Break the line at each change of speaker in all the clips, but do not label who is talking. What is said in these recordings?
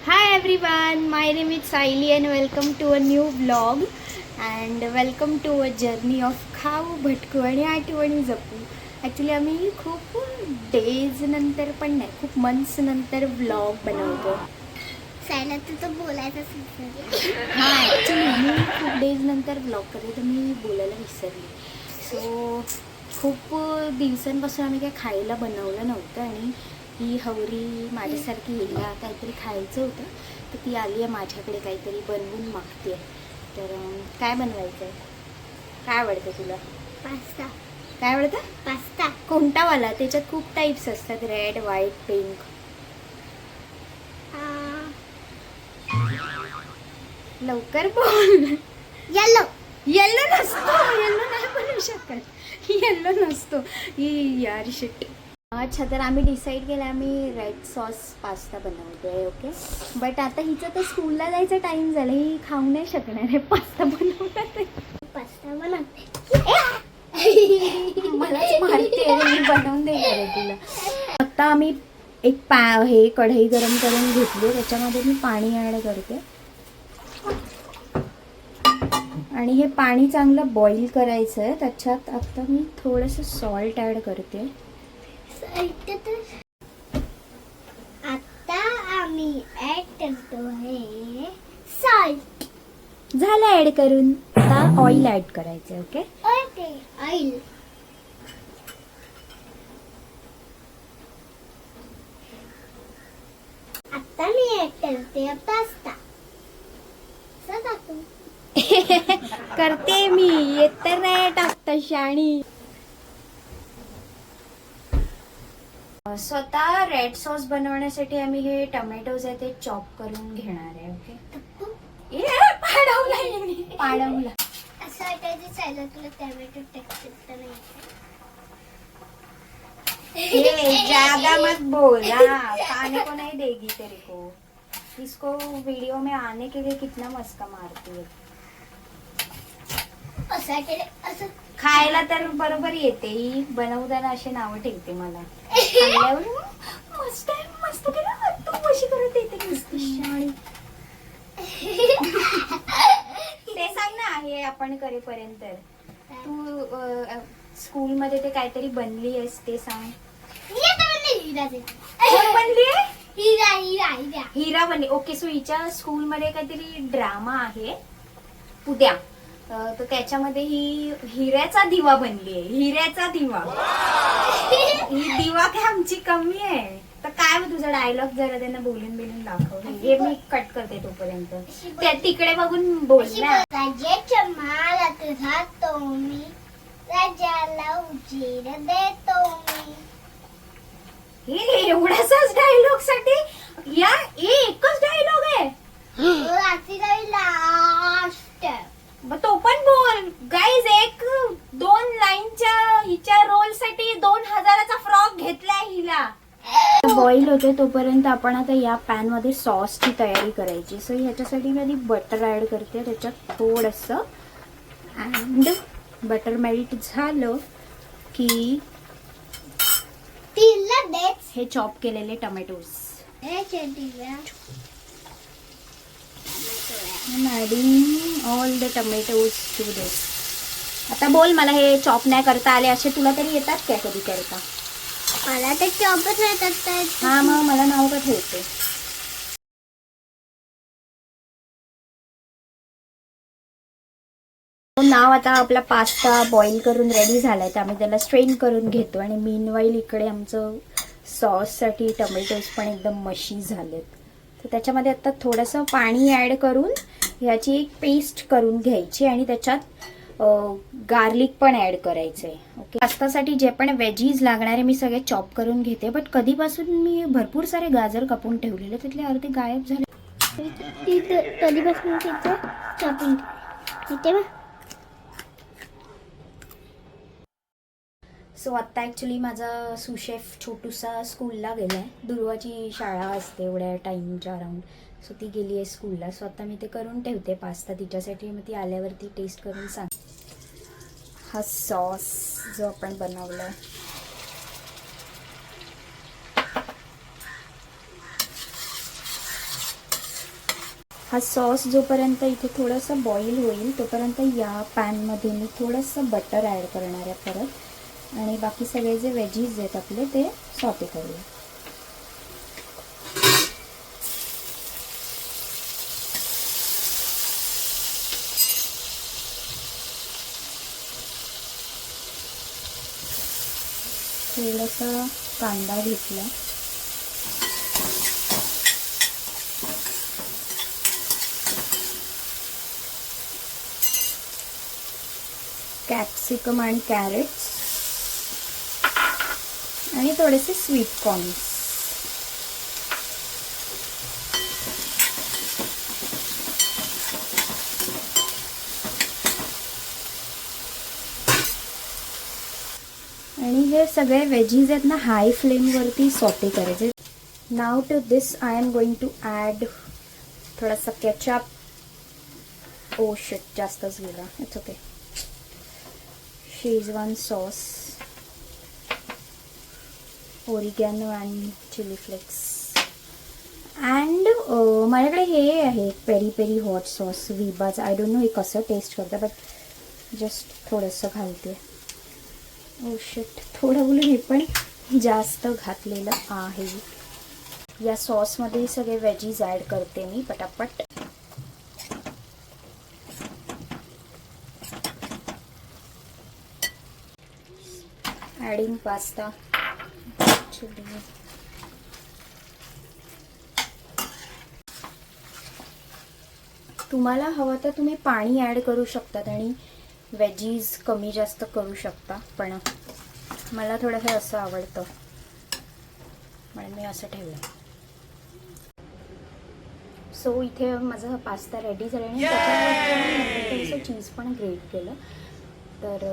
Hi everyone, my name is Saili and welcome to a new vlog and welcome to a journey of खाऊ भटकू आणि आठवणी जपू. Actually आम्ही खूप days नंतर पण नाही, खूप मंथ्स नंतर व्लॉग बनवतो.
सायला तर बोलायचं विसरली.
हां ॲक्च्युली मी खूप डेज नंतर व्लॉग करते तर मी बोलायला विसरली. सो खूप दिवसांपासून आम्ही काही खायला बनवलं नव्हतं आणि ही हवरी माझ्यासारखी हिला काहीतरी खायचं होतं तर ती आली आहे माझ्याकडे काहीतरी बनवून मागते. तर काय बनवायचं आहे? काय आवडतं तुला?
पास्ता.
काय आवडतं?
पास्ता.
कोणता वाला? त्याच्यात खूप टाईप्स असतात, रेड, व्हाईट, पिंक. लवकर बोल.
येलो.
येल्लो नसतो, येल्लो नाही बनवू शकत, येल्लो नसतो. यार शिट. अच्छा, तर आम्ही डिसाईड केलं आम्ही रेड सॉस पास्ता बनवतोय. ओके, बट आता हिचं तर स्कूलला जायचा टाइम झाला, ही खाऊ नाही शकणार आहे पास्ता बनवणार.
पास्ता बनवते.
मलाच मारते, मी बनवून देणार आहे तुला. आता आम्ही एक हे कढई गरम करून घेतली, त्याच्यामध्ये मी पाणी ॲड करते आणि हे पाणी चांगलं बॉईल करायचं आहे. त्याच्यात आता मी थोडंसं सॉल्ट ॲड करते.
आता आम्ही ऍड करतो आहे सॉल्ट.
झालं ॲड करून. आता ऑइल ॲड करायचं. Okay
okay, oil. आता मी ऍड करते पास्ता.
करते मी, येत तर नाही टाकता शाणी. स्वतः रेड सॉस बनवण्यासाठी आम्ही हे टोमॅटोज आहे ते चॉप करून घेणार आहे. ओके, पाडवला.
असं वाटायचं चाललं तुला टोमॅटो टेक्स्चर नाही.
ज्यादा मत बोला, खाने को नहीं देगी तेरे को. इसको वीडियो में आने के लिए कितना मस्का मारती है.
असं
खायला तर बरोबर येते, ही बनवताना असे नावं ठेवते मला. खाल्ल्यावर मस्त आहे, मस्त केलं तू, कशी करत येते नुसती शाळी. ते सांग ना, हे आपण करेपर्यंत तू स्कूल मध्ये ते काहीतरी बनली आहेस ते सांग. कोण बनली आहे? हिरा बनली. ओके, सो हिच्या स्कूल मध्ये काहीतरी ड्रामा आहे उद्या, तर त्याच्यामध्ये ही हिऱ्याचा दिवा बनली आहे. हिऱ्याचा दिवा. ही दिवा काय आमची कमी आहे? तर काय मग तुझा डायलॉग जरा त्यांना बोलून दाखव. हे मी कट करते तोपर्यंत. त्या तिकडे बघून बोल ना.
राजाच्या महालात राहतो मी, राजाला उजेड देतो मी.
हे एवढ्याच डायलॉग साठी या एकच डायलॉग आहे.
लास्ट
तो पण बोल गाईज. 1-2 लाईनच्या हिच्या रोल साठी 2000चा फ्रॉक घेतलाय हिला. बॉईल होते तोपर्यंत आपण आता या पॅन मध्ये सॉसची तयारी करायची. सो ह्याच्यासाठी मी आधी बटर ऍड करते. त्याच्यात थोडस अँड बटर मेल्ट झालं की हे चॉप केलेले tomatoes. Adding all the tomatoes to this. आता बोल, मला हे चॉप नाही करता आले असे तुला तरी येतात काय कधी करता?
मला तर चॉपच येतात.
हा, मग मला नाव का ठेवते? नाव. आता आपला पास्ता बॉईल करून रेडी झालाय तर आम्ही त्याला स्ट्रेन करून घेतो आणि मीनवाईल इकडे आमचं सॉससाठी टोमॅटोज पण एकदम मशी झालेत. तर त्याच्यामध्ये आता थोडंसं पाणी ॲड करून ह्याची एक पेस्ट करून घ्यायची आणि त्याच्यात गार्लिक पण ॲड करायचं आहे. ओके, पास्तासाठी जे पण व्हेजीज लागणारे मी सगळे चॉप करून घेते. बट कधीपासून मी भरपूर सारे गाजर कापून ठेवलेले, त्यातले अर्धे गायब झाले.
कधीपासून चॉपिंग इथे.
सो आत्ता ॲक्च्युली माझा सुशेफ छोटूसा स्कूलला गेला आहे. दुर्वाची शाळा असते एवढ्या टाईमच्या अराउंड. सो ती गेली आहे स्कूलला. सो आता मी ते करून ठेवते पास्ता तिच्यासाठी. मग ती आल्यावरती टेस्ट करून सांग. हा सॉस जो आपण बनवला आहे हा सॉस जोपर्यंत इथे थोडंसं बॉईल होईल तोपर्यंत या पॅनमध्ये मी थोडंसं बटर ॲड करणार आहे परत, आणि बाकी सगळे जे वेजीज आहेत आपले ते सॉटे करूया. थोडासा कांदा घेतला, कॅप्सिकम आणि कॅरेट्स आणि थोडेसे स्वीट कॉर्न्स. आणि हे सगळे वेजीज आहेत ना हाय फ्लेमवरती सॉटे करायचे. Now to this I am going to add थोडासा केचप. ओ शिट, जास्तच गेला. It's okay. Schezwan sauce, oregano and chilli flakes, and माझ्याकडे हे आहे पेरी पेरी हॉट सॉस विबाचं. आय डोंट नो हे कसं टेस्ट करतं, बट जस्ट थोडंसं घालते. ओ शिट, थोडं बोलून हे पण जास्त घातलेलं आहे. या सॉसमध्ये सगळे वेजीज ॲड करते मी पटापट. Adding pasta. तुम्हाला हवं तर तुम्ही पाणी ॲड करू शकतात आणि वेजीज कमी जास्त करू शकता, पण मला थोडं हे असं आवडतं म्हणून मी असं ठेवलं. सो इथे माझा पास्ता रेडी झाला आणि त्याच्यावर थोडंसं चीज पण ग्रेट केलं. तर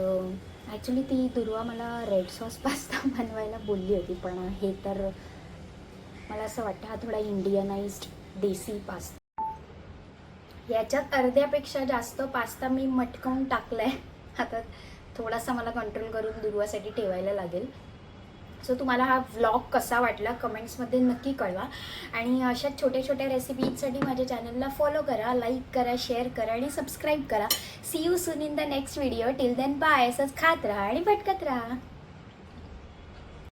ॲक्च्युली ती दुर्वा मला रेड सॉस पास्ता बनवायला बोलली होती, पण हे तर मला असं वाटतं हा थोडा इंडियनाइज्ड देसी पास्ता. याच्यात अर्ध्यापेक्षा जास्त पास्ता मी मटकवून टाकलाय. आता थोडासा मला कंट्रोल करून दुर्वासाठी ठेवायला लागेल. सो तुम्हाला हा व्लॉग कसा वाटला कमेंट्समध्ये नक्की कळवा, आणि अशा छोट्या छोट्या रेसिपीजसाठी माझ्या चॅनलला फॉलो करा, लाईक करा, शेअर करा आणि सबस्क्राईब करा. See you soon in the next video. Till then bye. असंच खात राहा आणि भटकत राहा.